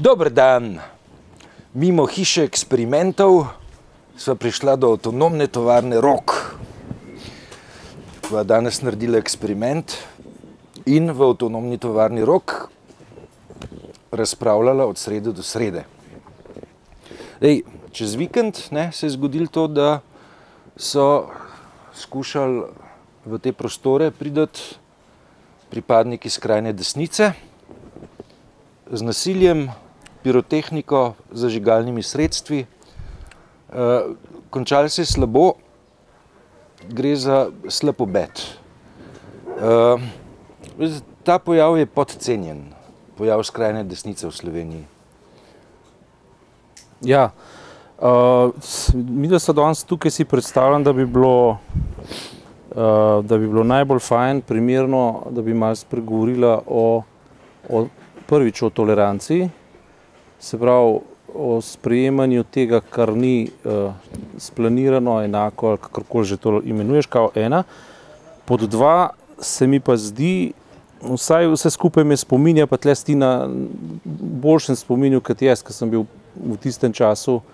Dober dan! Mimo hiše eksperimentov sva prišla do avtonomne tovarne Rog. Sva danes naredila eksperiment in v avtonomni tovarni Rog razpravljala od srede do srede. Čez vikend se je zgodilo to, da so skušali v te prostore priti pripadniki skrajne desnice z nasiljem, pirotehniko, zažigalnimi sredstvi. Končalo se je slabo, gre za slab obet. Ta pojav je podcenjen, pojav skrajne desnice v Sloveniji. Ja, mi da se danes tukaj si predstavljam, da bi bilo najbolj fajn, primerno, da bi malo spregovorila prvič o toleranciji, se pravi o sprejemanju tega, kar ni splanirano, enako ali kakorkoli že to imenuješ, kao ena. Pod dva se mi pa zdi, vsaj vse skupaj me spominja, pa tle sti na boljšem spominju kot jaz, ker sem bil v tistem času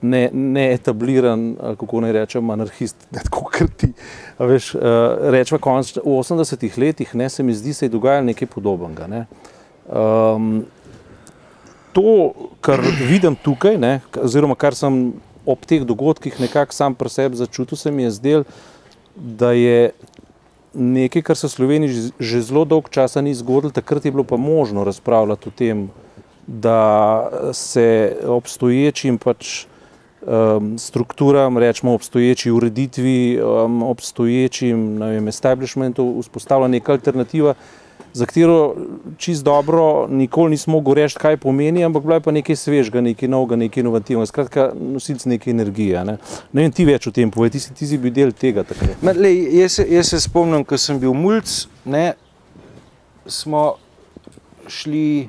ne etabliran, kako naj rečem, anarhist, ne tako kot ti. Rečva konec v 80-ih letih, se mi zdi, se je dogajalo nekaj podobnega. To, kar vidim tukaj, oziroma kar sem ob teh dogodkih nekako sam pri sebi začutil, se mi je zdelo, da je nekaj, kar se v Sloveniji že zelo dolgo časa ni zgodilo, takrat je bilo pa možno razpravljati o tem, da se obstoječim strukturam, rečemo obstoječi ureditvi, obstoječim establishmentu vzpostavlja neka alternativa, za katero čisto dobro nikoli nismo mogli reči, kaj pomeni, ampak bila je pa nekaj svežega, nekaj novega, nekaj inovativnega, skratka nosilc neke energije. Ne vem, ti več o tem povej, ti si bil del tega takrat. Jaz se spomnim, ko sem bil mulc, smo šli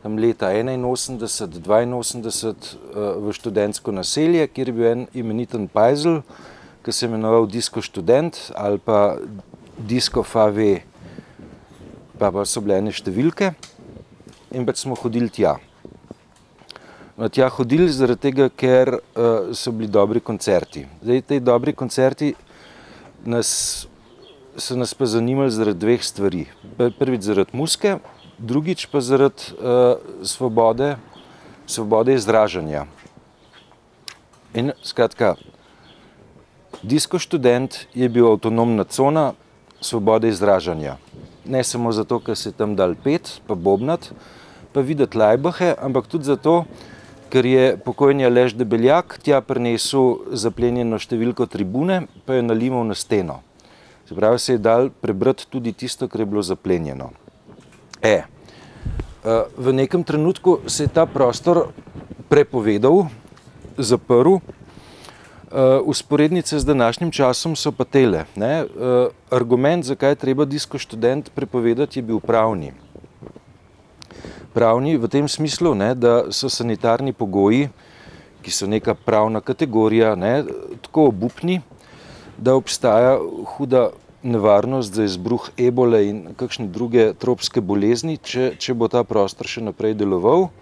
tam leta 81, 82 v študentsko naselje, kjer je bil en imeniten pajzel, ki se je imenoval Disko študent ali pa Disko FAV, pa so bile ene številke in pač smo hodili tja. Tja hodili zaradi tega, ker so bili dobri koncerti. Zdaj, te dobri koncerti so nas pa zanimali zaradi dveh stvari. Prvič zaradi muzike, drugič pa zaradi svobode izražanja. In skratka, Disko študent je bil avtonomna cona svobode izražanja. Ne samo zato, ker se je tam dal pet, pa bobnat, pa videti lajbahe, ampak tudi zato, ker je pokojni Aleš Debeljak tja prinesel zaplenjeno številko tribune, pa jo nalimal na steno. Se pravi, se je dal prebrati tudi tisto, kar je bilo zaplenjeno. V nekem trenutku se je ta prostor prepovedal, zaprl. Usporednice z današnjim časom so pa tele. Argument, zakaj je treba Disko študent prepovedati, je bil pravni. Pravni v tem smislu, da so sanitarni pogoji, ki so neka pravna kategorija, tako obupni, da obstaja huda nevarnost za izbruh ebole in kakšne druge tropske bolezni, če bo ta prostor še naprej deloval,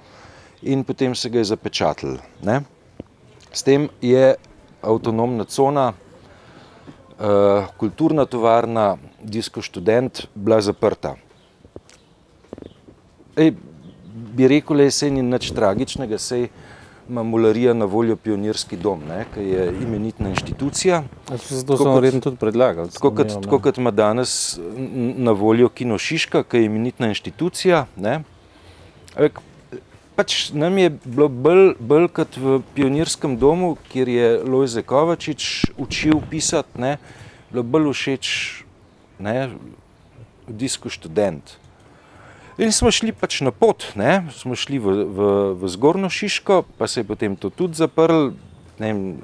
in potem se ga je zapečatil. S tem je avtonomna cona, kulturna tovarna, Disko študent bila zaprta. Bi rekel, saj ni nič tragičnega, saj ima Mularija na voljo Pionirski dom, ki je imenitna inštitucija. Zato sem verjetno tudi predlagal. Tako kot ima danes na voljo Kino Šiška, ki je imenitna inštitucija. Pač nam je bilo bolj kot v Pionirskem domu, kjer je Lojze Kovačič učil pisati, bilo bolj všeč Disko študent. In smo šli pač na pot, smo šli v Zgornjo Šiško, pa se je potem to tudi zaprl, ne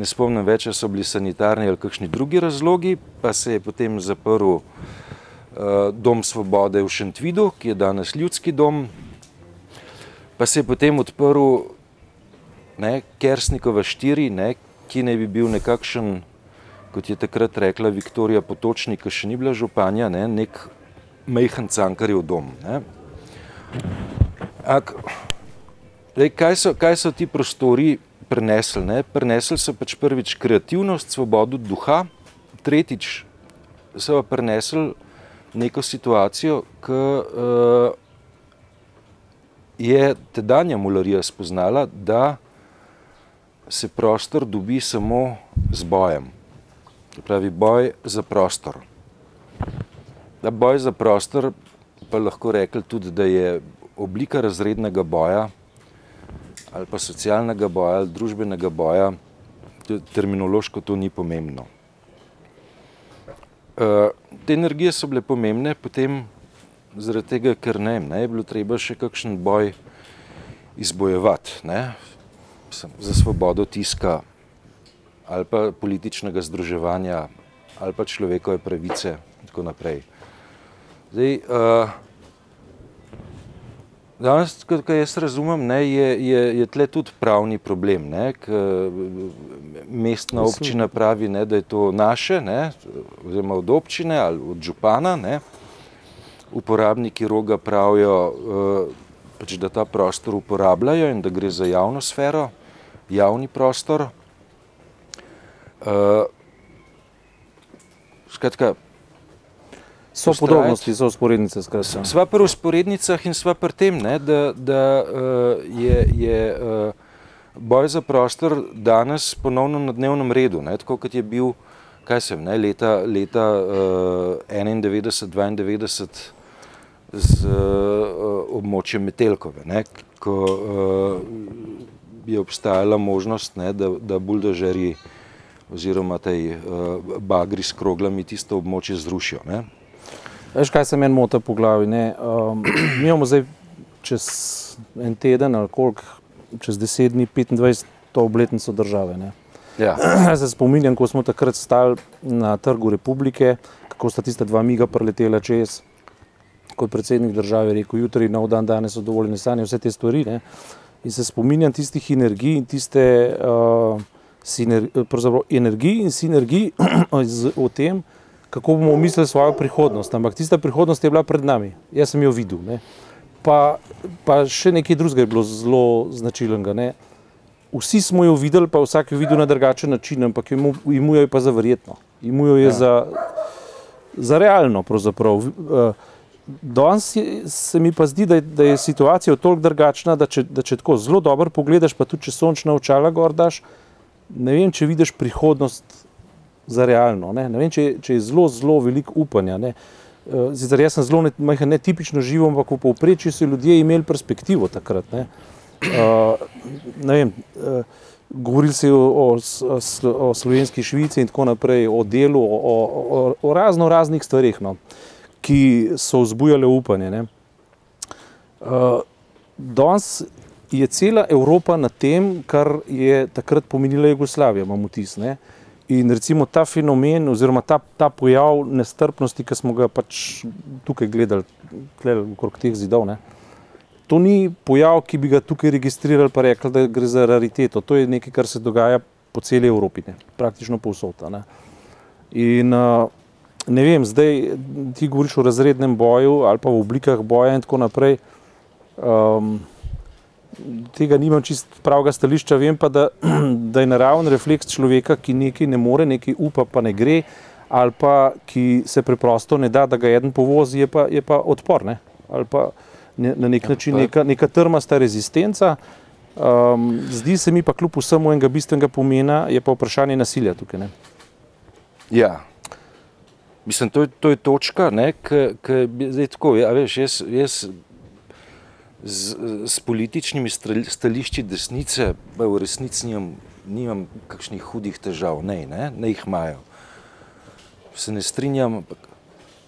spomnim več, ali so bili sanitarni ali kakšni drugi razlogi, pa se je potem zaprl Dom svobode v Šentvidu, ki je danes Ljudski dom, pa se je potem odprl Kersnikova 4, ki naj bi bil nekakšen, kot je takrat rekla Viktorija Potočnik, ki še ni bila županja, nek majhen Cankarjev dom. Kaj so ti prostori prenesli? Ne? Prenesli so pač prvič kreativnost, svobodo duha, tretjič so prenesli neko situacijo, ki je tedanja mularija spoznala, da se prostor dobi samo z bojem. To pravi boj za prostor. Da boj za prostor pa lahko rekli tudi, da je oblika razrednega boja ali pa socialnega boja ali družbenega boja, terminološko to ni pomembno. Te energije so bile pomembne potem zaradi tega, ker ne je bilo treba še kakšen boj izbojevati, ne, za svobodo tiska ali pa političnega združevanja ali pa človekove pravice in tako naprej. Zdaj, danes, kot jaz razumem, ne, je tle tudi pravni problem, ne, mestna občina pravi, ne, da je to naše, ne, oziroma od občine ali od župana, ne, uporabniki Roga pravijo, pač, da ta prostor uporabljajo in da gre za javno sfero, javni prostor. Skratka, so podobnosti, so vzporednice, skratka. Sva pri vzporednicah in sva pri tem, ne, da je boj za prostor danes ponovno na dnevnem redu, ne, tako kot je bil, kaj sem, ne, leta 91-92 z območjem Metelkove, ne, ko je obstajala možnost, ne, da buldožerji oziroma tej bagri s kroglami tisto območje zrušijo. Ne. Veš, kaj se meni mota po glavi, ne? Mi imamo zdaj čez en teden ali koliko, čez 10 dni, 25 obletnico države, ne? Ja. Se spominjam, ko smo takrat stali na Trgu Republike, kako sta tista dva miga preletela čez, kot predsednik države rekel, jutri, nov dan, danes so dovoljene sanje, vse te stvari, ne? In se spominjam tistih energij in tiste energij in sinergij o tem, kako bomo mislili svojo prihodnost, ampak tista prihodnost je bila pred nami, jaz sem jo videl, ne. Pa še nekaj drugega je bilo zelo značilnega, ne. Vsi smo jo videli, pa vsak jo videl na drugačen način, ampak imujo je pa za verjetno, imujo je za realno pravzaprav. Danes se mi pa zdi, da je situacija toliko drugačna, da če tako zelo dobro pogledaš, pa tudi če sončna očala gor daš, ne vem, če vidiš prihodnost za realno, ne vem, če je zelo veliko upanja, ne. Zdaj, jaz sem zelo netipično živo, ampak v povprečju so ljudje imeli perspektivo takrat, ne. Ne vem, govorili se o slovenski Švici in tako naprej, o delu, o raznih stvareh, no, ki so vzbujale upanje, ne. Danes je cela Evropa na tem, kar je takrat pomenila Jugoslavija, imam vtis, ne. In recimo ta fenomen oziroma ta pojav nestrpnosti, ki smo ga pač tukaj gledali, okrog teh zidov, ne, to ni pojav, ki bi ga tukaj registrirali pa rekli, da gre za rariteto. To je nekaj, kar se dogaja po celi Evropi, ne, praktično povsod, ne. In ne vem, zdaj ti govoriš o razrednem boju ali pa v oblikah boja in tako naprej, tega nimam čist pravega stališča, vem pa, da je naraven refleks človeka, ki nekaj ne more, nekaj upa pa ne gre, ali pa ki se preprosto ne da, da ga eden povozi, je pa odpor, ne, ali pa na nek način neka trmasta rezistenca. Zdi se mi pa kljub vsemu enega bistvenega pomena, je pa vprašanje nasilja tukaj, ne. Ja. Mislim, to je točka, ne, ki zdaj tako, ja, veš, jaz s političnimi stališči desnice pa v resnici nimam kakšnih hudih težav, ne jih imajo. Se ne strinjam, ampak,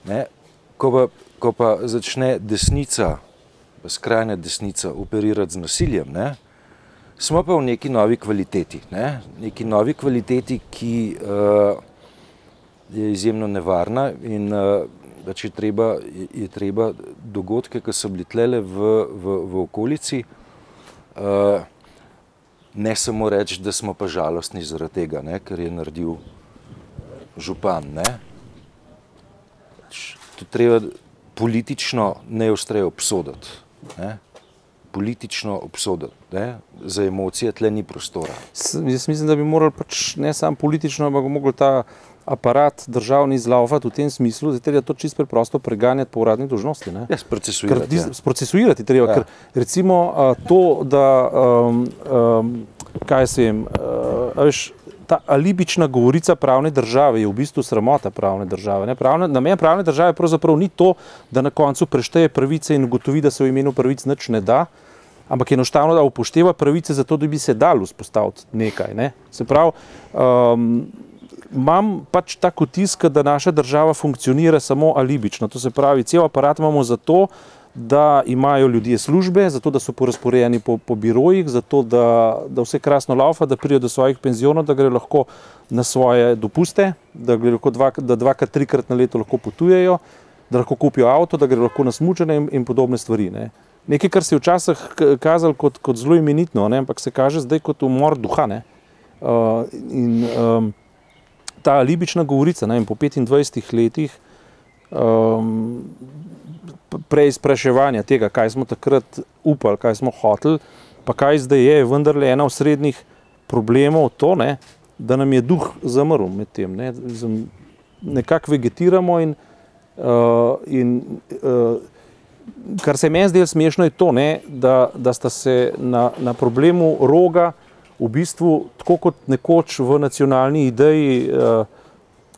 ne, ko pa začne desnica, skrajna desnica operirati z nasiljem, ne, smo pa v neki novi kvaliteti, ne, neki novi kvaliteti, ki je izjemno nevarna in pač je treba dogodke, ki so bili tlele v okolici, ne samo reči, da smo pa žalostni zaradi tega, ne, ker je naredil župan, ne. To treba politično najostreje obsoditi. ne, politično obsoditi. Ne. Za emocije tle ni prostora. Jaz mislim, da bi morali pač ne samo politično, ampak bi mogli ta aparat državni izlaufati v tem smislu, da je to čisto preprosto preganjati po uradni dolžnosti. Ja, sprocesuirati. Sprocesuirati treba, ker recimo to, da kaj se vem, veš, ta alibična govorica pravne države je v bistvu sramota pravne države. Namen pravne države pravzaprav ni to, da na koncu prešteje pravice in ugotovi, da se v imenu pravic nič ne da, ampak enostavno, da upošteva pravice zato, da bi se dalo vzpostaviti nekaj. Ne? Se pravi, imam pač tak vtisk, da naša država funkcionira samo alibično. To se pravi, cel aparat imamo zato, da imajo ljudje službe, zato da so porazporejeni po birojih, zato da vse krasno laufa, da pridejo do svojih penzionov, da gre lahko na svoje dopuste, da gre lahko dvakrat, trikrat na leto lahko potujejo, da lahko kupijo avto, da gre lahko na smučanje in podobne stvari. Ne. Nekaj, kar se je včasih kazalo kot zelo imenitno, ne, ampak se kaže zdaj kot umor duha. Ne. Ta alibična govorica, ne, po 25 letih preizpraševanja tega, kaj smo takrat upali, kaj smo hoteli, pa kaj zdaj je vendarle ena osrednjih problemov to, ne, da nam je duh zamrl med tem. Ne. Nekako vegetiramo in kar se meni zdelo smešno je to, ne, da sta se na problemu Roga v bistvu tako kot nekoč v nacionalni ideji,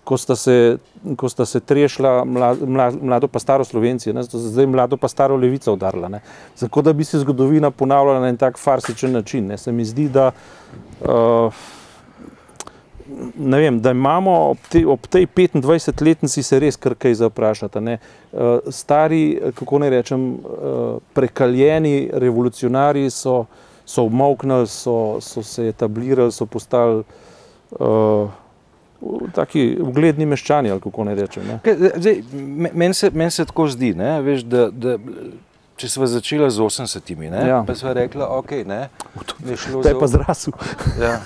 ko sta se trešila mlado pa staro Slovenci, ne, zdaj mlado pa staro levica udarila. Ne. Zato, da bi se zgodovina ponavljala na en tak farsičen način. Ne. Se mi zdi, da ne vem, da imamo ob tej 25-letnici se res kar kaj za vprašati. Ne. Stari, kako naj rečem, prekaljeni revolucionarji so obmolknili, so se etablirali, so postali taki ugledni meščani, ali kako ne rečem. Meni se tako zdi, ne, veš, da če sva začela z 80-imi, ne, ja. Pa sva rekla, ok, ne, je šlo za... To je pa zrasel. Ja.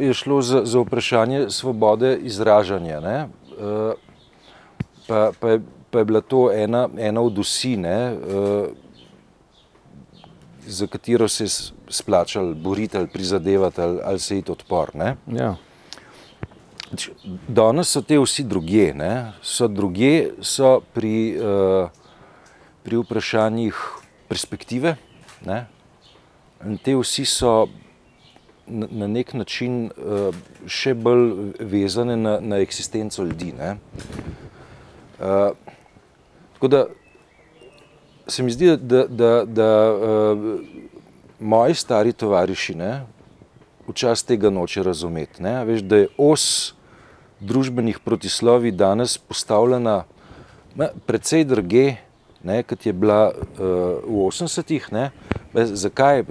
Je šlo za vprašanje svobode izražanja, ne, pa je bila to ena od vsi, ne, za katero se je splačal boriti ali prizadevati ali se iti odpor. Ne? Ja. Danes so te vsi drugje, ne? So pri vprašanjih perspektive, ne? In te vsi so na nek način še bolj vezane na eksistenco ljudi. Ne? Tako da se mi zdi, da moji stari tovariši, ne, včasih tega noče razumeti. Ne. Veš, da je os družbenih protislovij danes postavljena precej drugje, ne, kot je bila v 80-ih. Zakaj?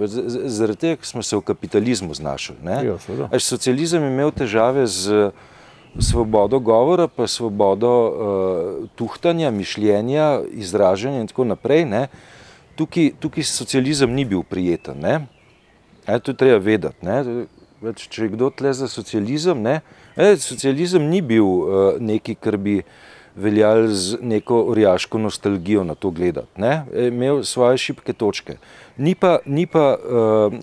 Zaradi tega, ker smo se v kapitalizmu znašli. Ja, socializem je imel težave z svobodo govora, pa svobodo tuhtanja, mišljenja, izražanja in tako naprej. Ne. Tukaj socializem ni bil prijeten. Ne. To je treba vedeti. Ne. Če je kdo tle za socializem, ne, socializem ni bil nekaj, kar bi veljali z neko orjaško nostalgijo na to gledati. Ne. Imel svoje šibke točke. Ni pa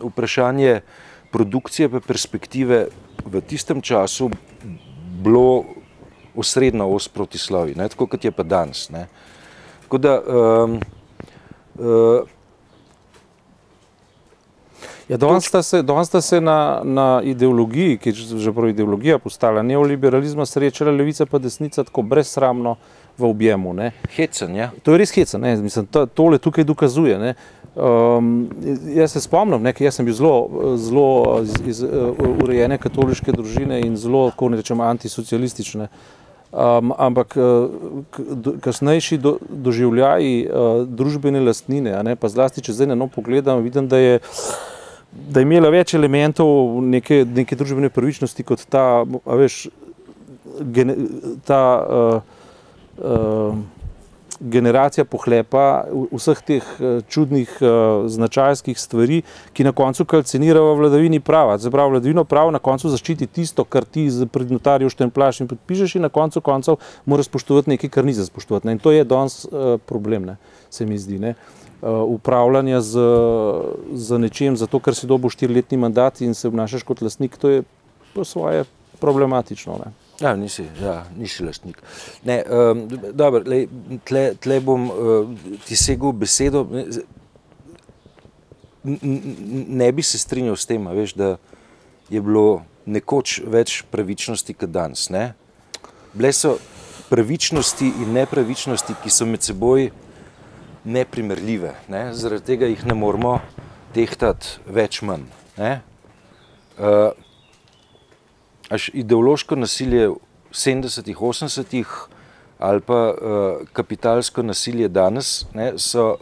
vprašanje produkcije pa perspektive v tistem času bilo osrednja os protislovij, ne, tako kot je pa danes. Ne. Tako da ja, danes sta se na ideologiji, ki je že prav ideologija postala neoliberalizma, srečala levica pa desnica tako brezsramno v objemu. Ne. Hecen, ja. To je res hecen, ne. Mislim, tole tukaj dokazuje. Ne. Jaz se spomnim, ne, jaz sem bil zelo iz urejene katoliške družine in zelo, kako ne rečem, antisocialistične. Ampak kasnejši doživljaji družbene lastnine, a ne, pa zlasti, če zdaj na novo pogledam, vidim, da je imela več elementov neke družbene pravičnosti kot ta, a veš, generacija pohlepa vseh teh čudnih značajskih stvari, ki na koncu kalcinirajo v vladavini prava. Se pravi, vladavino prava na koncu zaščiti tisto, kar ti pred notarjem štempljaš in podpišeš, in na koncu koncev moraš spoštovati nekaj, kar ni za spoštovati. Ne? In to je danes problem, ne? Se mi zdi. Ne? Upravljanje z nečem, zato ker si dobil 4-letni mandat in se obnašaš kot lastnik, to je po svoje problematično. Ne? Ja, nisi lastnik. Ne, dobro, tle bom ti segel besedo. Ne bi se strinjal s tem, veš, da je bilo nekoč več pravičnosti kot danes. Ne? Bile so pravičnosti in nepravičnosti, ki so med seboj neprimerljive. Ne? Zaradi tega jih ne moramo tehtati več manj. Ne? Ideološko nasilje v 70-ih, 80-ih ali pa kapitalsko nasilje danes, ne, so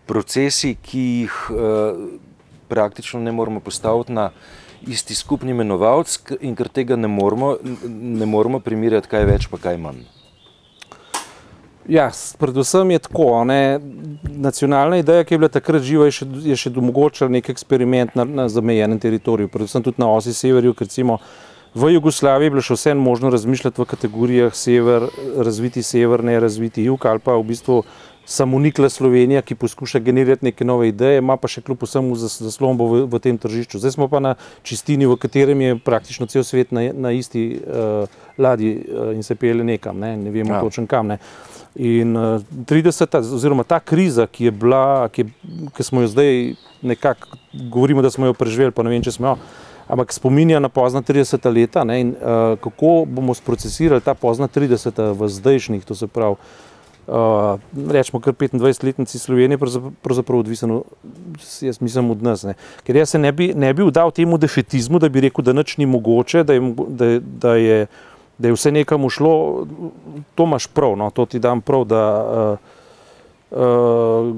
procesi, ki jih praktično ne moramo postaviti na isti skupni imenovalec in ker tega ne moramo primerjati, kaj več pa kaj manj. Ja, predvsem je tako, ne, nacionalna ideja, ki je bila takrat živa, je še omogočila nek eksperiment na zamejenem teritoriju, predvsem tudi na osi severju, ker recimo v Jugoslaviji je bilo še vseeno možno razmišljati v kategorijah sever, razviti sever, ne razviti jug, ali pa v bistvu samonikla Slovenija, ki poskuša generirati neke nove ideje, ima pa še kljub vsemu zaslombo v tem tržišču. Zdaj smo pa na čistini, v katerem je praktično cel svet na isti ladji in se pelje nekam, ne vemo točno kam. Ne. In 30. oziroma ta kriza, ki je bila, ki smo jo zdaj nekako, govorimo, da smo jo preživeli, pa ne vem, če smo jo, ampak spominja na pozna 30. leta, ne, in kako bomo sprocesirali ta pozna 30. v zdajšnjih, to se pravi, rečemo kar 25-letnici Slovenije, pravzaprav odvisno, jaz mislim, od nas. Ne. Ker jaz se ne bi vdal temu defetizmu, da bi rekel, da nič ni mogoče, da je vse nekam ušlo, to imaš prav, no, to ti dam prav, da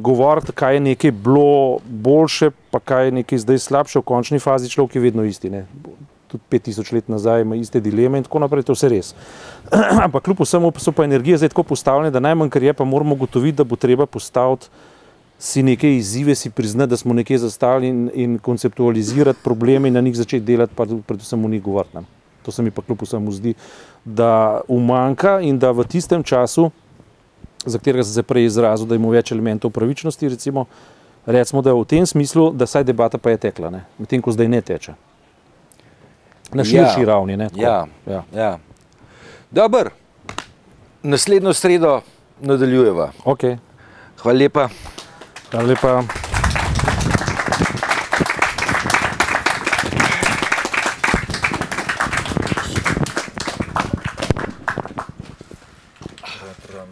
govoriti, kaj je nekaj bilo boljše, pa kaj je nekaj zdaj slabše, v končni fazi človek je vedno isti. Ne. Tudi 5000 let nazaj ima iste dileme in tako naprej, to vse res. Ampak kljub vsemu so pa energije zdaj tako postavljene, da najmanj, kar je, pa moramo ugotoviti, da bo treba postaviti si neke izzive, si priznati, da smo nekje zastavili in konceptualizirati probleme in na njih začeti delati, pa predvsem o njih govoriti. To se mi pa kljub vsemu zdi, da umanjka in da v tistem času, za katerega sem se prej izrazil, da ima več elementov pravičnosti, recimo, da v tem smislu, da saj debata pa je tekla, ne? Medtem ko zdaj ne teče. Na širši ravni. Ne? Ja. Dobar, naslednjo sredo nadaljujeva. Okay. Hvala lepa. Hvala lepa. Program.